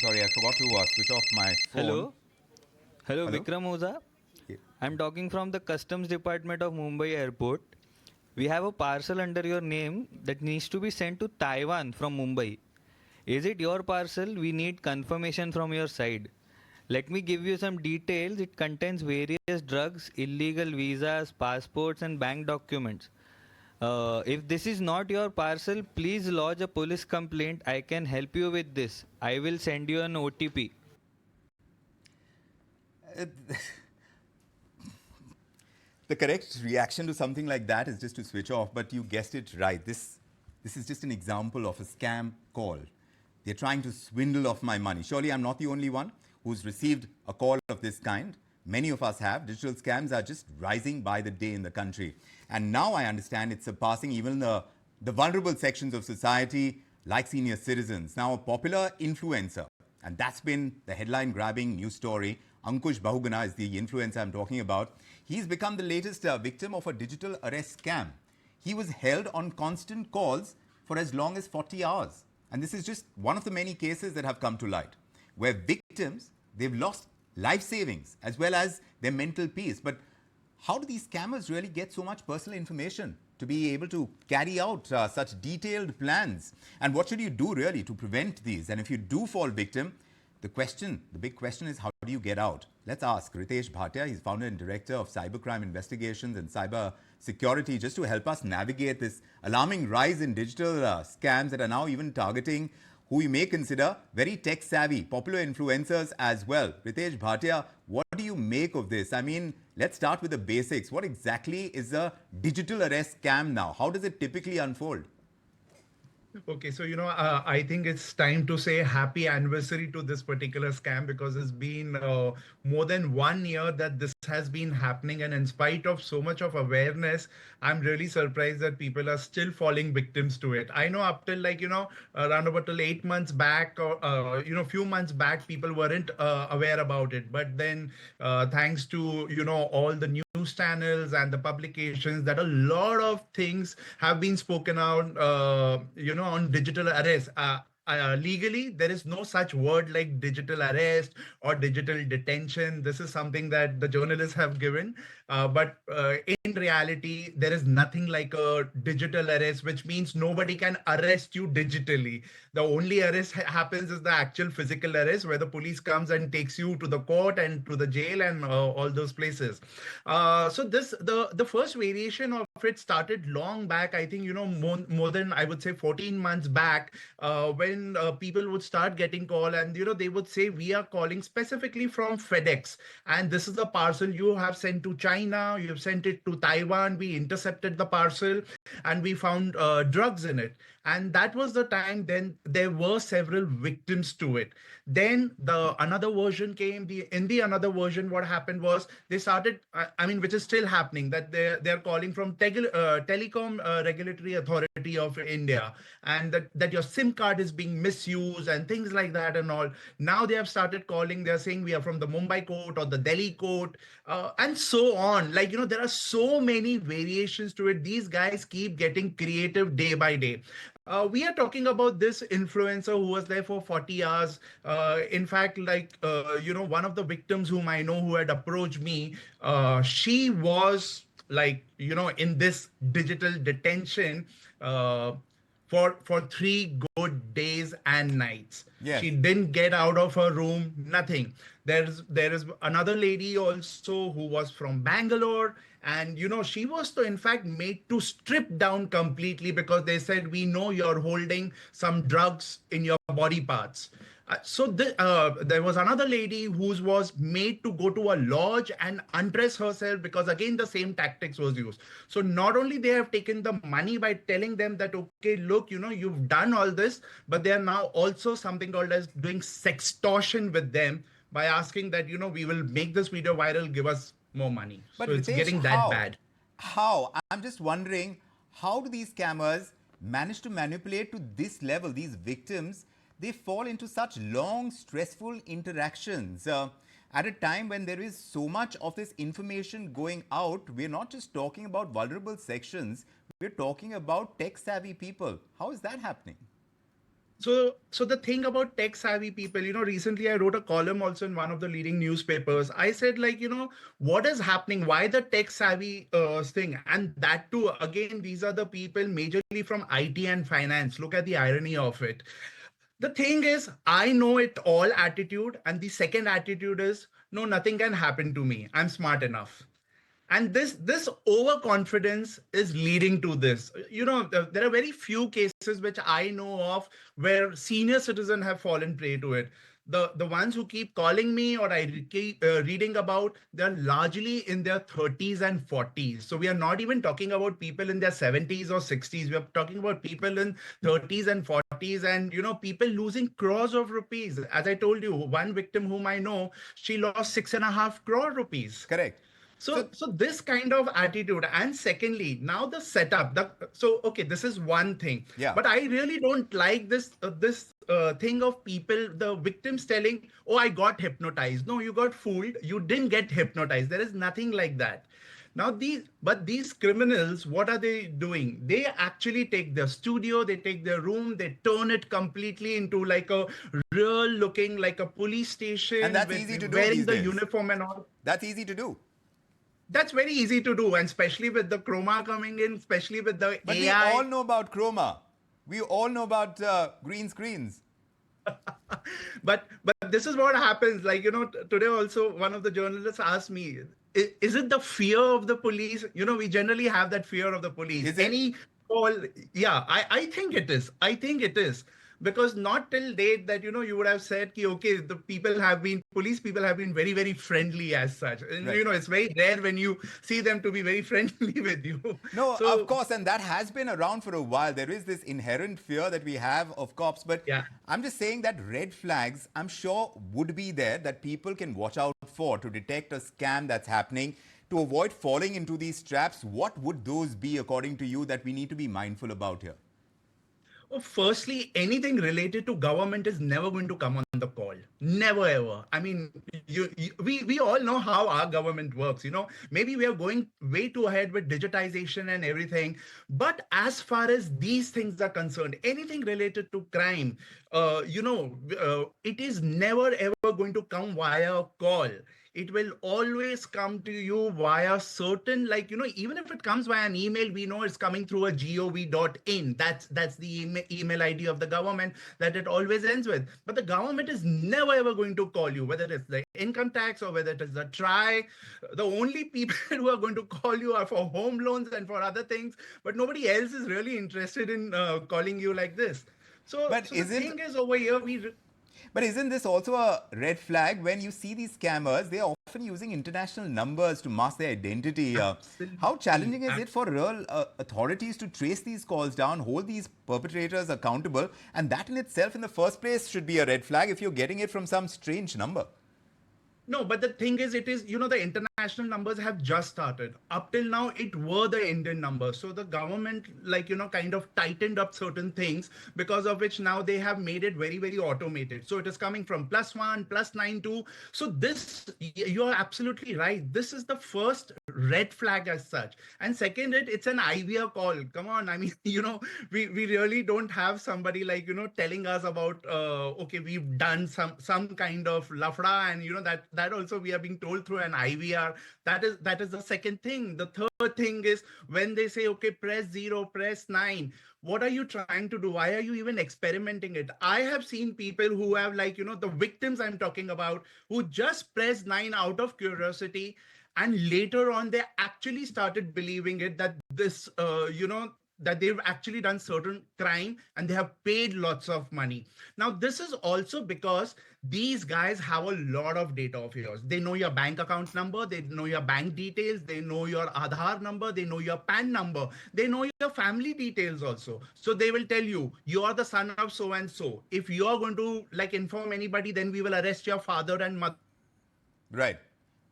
sorry, I forgot to switch off my phone. Hello. Hello, Hello? Vikram Oza. Yeah. I'm talking from the Customs Department of Mumbai Airport. We have a parcel under your name that needs to be sent to Taiwan from Mumbai. Is it your parcel? We need confirmation from your side. Let me give you some details. It contains various drugs, illegal visas, passports, and bank documents. If this is not your parcel, please lodge a police complaint. I can help you with this. I will send you an OTP. Uh, the correct reaction to something like that is just to switch off, but you guessed it right. This is just an example of a scam call. They're trying to swindle off my money. Surely I'm not the only one who's received a call of this kind. Many of us have. Digital scams are just rising by the day in the country. And now I understand it's surpassing even the vulnerable sections of society like senior citizens. Now, a popular influencer, and that's been the headline-grabbing news story. Ankush Bahuguna is the influencer I'm talking about. He's become the latest victim of a digital arrest scam. He was held on constant calls for as long as 40 hours. And this is just one of the many cases that have come to light, where victims, they've lost life savings as well as their mental peace. But how do these scammers really get so much personal information to be able to carry out such detailed plans? And what should you do really to prevent these? And if you do fall victim, the big question is, how do you get out? Let's ask Ritesh Bhatia. He's founder and director of Cybercrime Investigations and Cyber Security, just to help us navigate this alarming rise in digital scams that are now even targeting who you may consider very tech-savvy, popular influencers as well. Ritesh Bhatia, what do you make of this? I mean, let's start with the basics. What exactly is a digital arrest scam now? How does it typically unfold? Okay, so I think it's time to say happy anniversary to this particular scam because it's been more than 1 year that this has been happening, and in spite of so much of awareness, I'm really surprised that people are still falling victims to it. I know up till around about till 8 months back, or few months back, people weren't aware about it, but then thanks to all the news channels and the publications, that a lot of things have been spoken out on digital arrest. Legally, there is no such word like digital arrest or digital detention. This is something that the journalists have given. But in reality, there is nothing like a digital arrest, which means nobody can arrest you digitally. The only arrest happens is the actual physical arrest, where the police comes and takes you to the court and to the jail and all those places. So the first variation of it started long back. I think more than, I would say, 14 months back, when people would start getting call, and they would say, we are calling specifically from FedEx, and this is the parcel you have sent to China, you have sent it to Taiwan, we intercepted the parcel and we found drugs in it. And that was the time. Then there were several victims to it. Then the another version came. The another version, what happened was, they started, I mean, which is still happening, that they're calling from Telecom Regulatory Authority of India, and that your SIM card is being misused and things like that and all. Now they have started calling. They're saying, we are from the Mumbai court or the Delhi court, and so on. Like, there are so many variations to it. These guys keep getting creative day by day. We are talking about this influencer who was there for 40 hours. In fact, one of the victims whom I know, who had approached me, she was like, in this digital detention for 3 good days and nights. Yes. She didn't get out of her room, nothing. There is another lady also who was from Bangalore, and she was, to in fact, made to strip down completely, because they said, we know you're holding some drugs in your body parts. There was another lady who was made to go to a lodge and undress herself, because again the same tactics was used. So not only they have taken the money by telling them that, okay, look, you've done all this, but they are now also something called as doing sextortion with them by asking that, we will make this video viral, give us more money. But So it's Ritesh, getting that bad. How? I'm just wondering, how do these scammers manage to manipulate to this level? These victims, they fall into such long, stressful interactions. At a time when there is so much of this information going out, we're not just talking about vulnerable sections, we're talking about tech-savvy people. How is that happening? So the thing about tech savvy people, recently I wrote a column also in one of the leading newspapers. I said, like, what is happening? Why the tech savvy thing? And that too, again, these are the people majorly from IT and finance. Look at the irony of it. The thing is, I know it all attitude, and the second attitude is, no, nothing can happen to me. I'm smart enough. And this overconfidence is leading to this. There are very few cases which I know of where senior citizens have fallen prey to it. The ones who keep calling me or I keep reading about, they're largely in their 30s and 40s. So we are not even talking about people in their 70s or 60s. We are talking about people in 30s and 40s, and people losing crores of rupees. As I told you, one victim whom I know, she lost 6.5 crore rupees. Correct. So this kind of attitude, and secondly, now the setup. Okay, this is one thing. Yeah. But I really don't like this thing of people, the victims telling, "Oh, I got hypnotized." No, you got fooled. You didn't get hypnotized. There is nothing like that. Now these criminals, what are they doing? They actually take their studio, they take their room, they turn it completely into like a real looking, like a police station. And that's easy to do wearing these the days. uniform and all. That's easy to do. That's very easy to do, and especially with the chroma coming in, especially with the But AI. we all know about chroma. We all know about green screens. But this is what happens. Like, today also one of the journalists asked me, is it the fear of the police? We generally have that fear of the police. Is it? Any call, yeah, I think it is. I think it is. Because not till date that, you would have said, ki, okay, the police people have been very, very friendly as such. And, Right. it's very rare when you see them to be very friendly with you. No, So, of course, and that has been around for a while. There is this inherent fear that we have of cops, but Yeah. I'm just saying that red flags, I'm sure, would be there that people can watch out for to detect a scam that's happening, to avoid falling into these traps. What would those be, according to you, that we need to be mindful about here? Well, firstly, anything related to government is never going to come on the call. Never ever. I mean, we all know how our government works. Maybe we are going way too ahead with digitization and everything. But as far as these things are concerned, anything related to crime, it is never ever going to come via a call. It will always come to you via certain, like, even if it comes via an email, we know it's coming through a gov.in. That's the email ID of the government that it always ends with. But the government is never ever going to call you, whether it's the income tax or whether it is the TRI. The only people who are going to call you are for home loans and for other things, but nobody else is really interested in calling you like this. So, But the thing is, over here, But isn't this also a red flag when you see these scammers? They are often using international numbers to mask their identity. How challenging is it for real authorities to trace these calls down, hold these perpetrators accountable? And that in itself, in the first place, should be a red flag if you're getting it from some strange number. No, but the thing is, it is, the international numbers have just started. Up till now, it were the Indian numbers. So the government, like, kind of tightened up certain things, because of which now they have made it very, very automated. So it is coming from +1, +92. So this, you're absolutely right. This is the first red flag as such. And second, it's an IVR call. Come on. I mean, we really don't have somebody like, telling us about, okay, we've done some kind of lafda, and, that also we are being told through an IVR. That is the second thing. The third thing is when they say, okay, press 0, press 9. What are you trying to do? Why are you even experimenting it? I have seen people who have, like, the victims I'm talking about, who just press 9 out of curiosity. And later on, they actually started believing it, that this, that they've actually done certain crime and they have paid lots of money. Now, this is also because these guys have a lot of data of yours. They know your bank account number, they know your bank details, they know your Aadhaar number, they know your PAN number, they know your family details also. So they will tell you, you are the son of so and so. If you are going to, like, inform anybody, then we will arrest your father and mother. Right.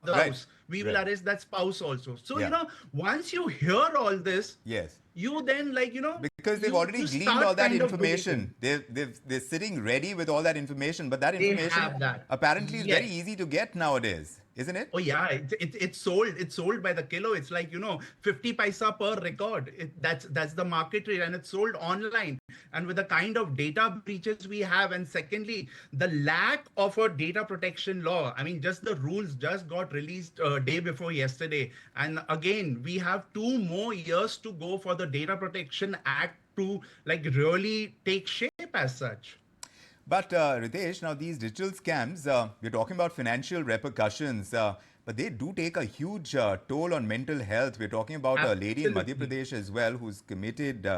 The Right. house. We will arrest that spouse also. So, Yeah. once you hear all this, Yes. you then, like, Because they've already you gleaned start all that kind of information. They're sitting ready with all that information. But that They information have that. apparently is very Yes. easy to get nowadays. isn't it? Oh yeah, it's sold. It's sold by the kilo. It's like 50 paisa per record. That's the market rate, and it's sold online. And with the kind of data breaches we have, and secondly, the lack of a data protection law. I mean, just the rules just got released day before yesterday, and again we have 2 more years to go for the Data Protection Act to like really take shape as such. But Ritesh, now these digital scams, we're talking about financial repercussions, but they do take a huge toll on mental health. We're talking about a lady in Madhya Absolutely. Pradesh as well who's committed,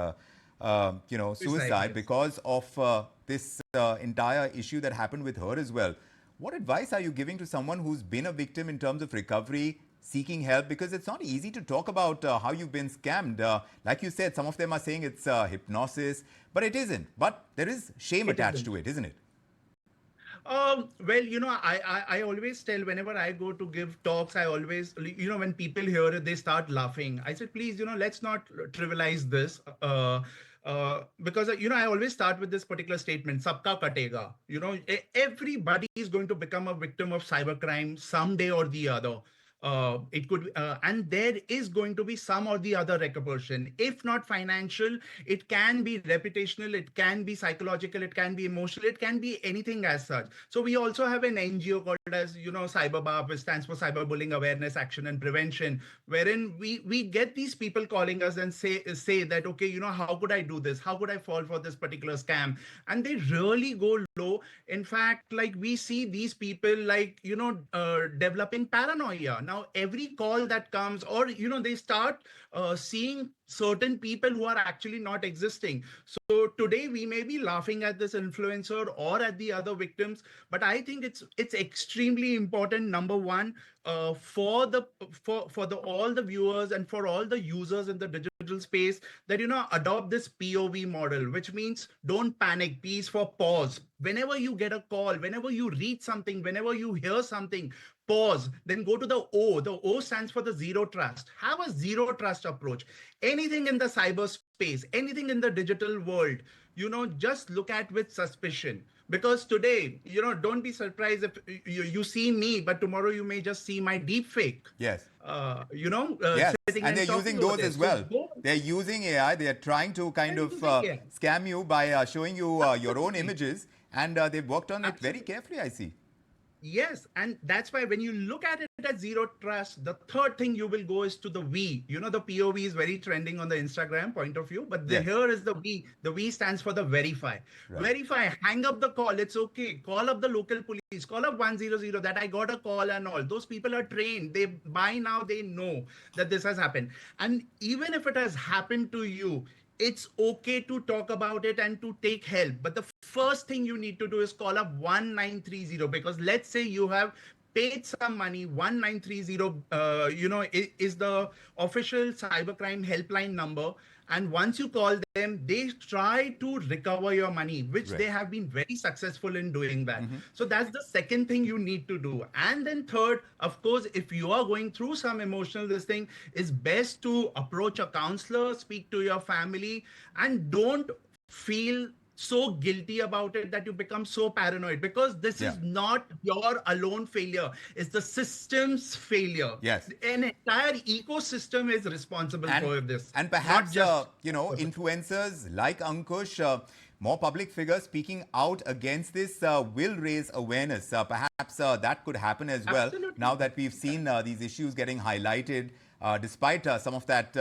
Suicide, suicide yes. because of this entire issue that happened with her as well. What advice are you giving to someone who's been a victim in terms of recovery, seeking help? Because it's not easy to talk about how you've been scammed. Like you said, some of them are saying it's hypnosis, but it isn't. But there is shame It attached isn't. to it, isn't it? Well, I always tell whenever I go to give talks, I always, when people hear it, they start laughing. I said, please, let's not trivialize this. Because, I always start with this particular statement, sabka katega. Everybody is going to become a victim of cybercrime someday or the other. It could, and there is going to be some or the other repercussion. If not financial, it can be reputational, it can be psychological, it can be emotional, it can be anything as such. So we also have an NGO called as CyberBAP, which stands for Cyberbullying Awareness, Action and Prevention, wherein we get these people calling us and say that, okay, how could I do this? How could I fall for this particular scam? And they really go low. In fact, like we see these people like developing paranoia. Now every call that comes, or they start seeing certain people who are actually not existing. So today we may be laughing at this influencer or at the other victims, but I think it's extremely important, number one, for the all the viewers and for all the users in the digital space, that adopt this POV model, which means don't panic. P is for pause. Whenever you get a call, whenever you read something, whenever you hear something, pause, then go to the O. The O stands for the zero trust. Have a zero trust approach. Anything in the cyberspace, anything in the digital world, just look at with suspicion. Because today, don't be surprised if you see me, but tomorrow you may just see my deep fake. Yes. Yes, Yes, sitting and and they're talking using over those there. as So well. go They're using AI. They're trying to kind and of using AI. scam you by showing you your own Absolutely. images, and they've worked on it very Absolutely. carefully, I see. Yes, and that's why when you look at it as zero trust, the third thing you will go is to the V. The POV is very trending on the Instagram point of view, but Yes, here is the V. The V stands for the verify. right. Verify, hang up the call. It's okay. Call up the local police. Call up 100 that I got a call and all. Those people are trained. They by now they know that this has happened. And even if it has happened to you, it's okay to talk about it and to take help. But the first thing you need to do is call up 1930, because let's say you have paid some money. 1930 is the official cybercrime helpline number, and once you call them, they try to recover your money, which they Right. have been very successful in doing that. So that's the second thing you need to do. And then third, of course, if you are going through some emotional this thing, is best to approach a counselor, speak to your family, and don't feel so guilty about it that you become so paranoid, because this Yeah. is not your alone failure, it's the system's failure. Yes. An entire ecosystem is responsible And for this, and not perhaps just influencers like Ankush, more public figures speaking out against this will raise awareness. Perhaps that could happen as well. absolutely. Now that we've seen these issues getting highlighted, despite some of that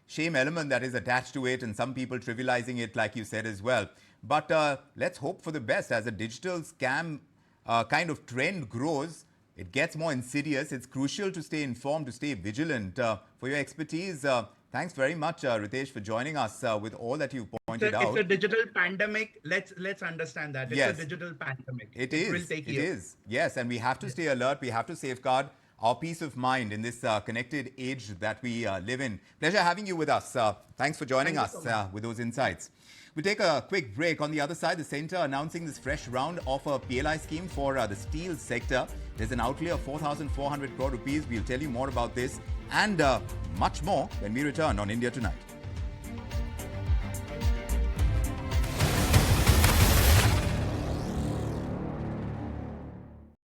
shame element that is attached to it, and some people trivializing it, like you said as well. But let's hope for the best as a digital scam kind of trend grows. It gets more insidious. It's crucial to stay informed, to stay vigilant. For your expertise, thanks very much, Ritesh, for joining us with all that you've pointed It's a out. digital pandemic. Let's understand that it's a Yes, digital pandemic. it It will is. take It years. is. Yes, and we have to stay alert. We have to safeguard our peace of mind in this connected age that we live in. Pleasure having you with us. Thanks for joining Thank you us so much. with those insights. We take a quick break. On the other side, the centre announcing this fresh round of a PLI scheme for the steel sector. There's an outlay of 4,400 crore rupees. We'll tell you more about this and much more when we return on India Tonight.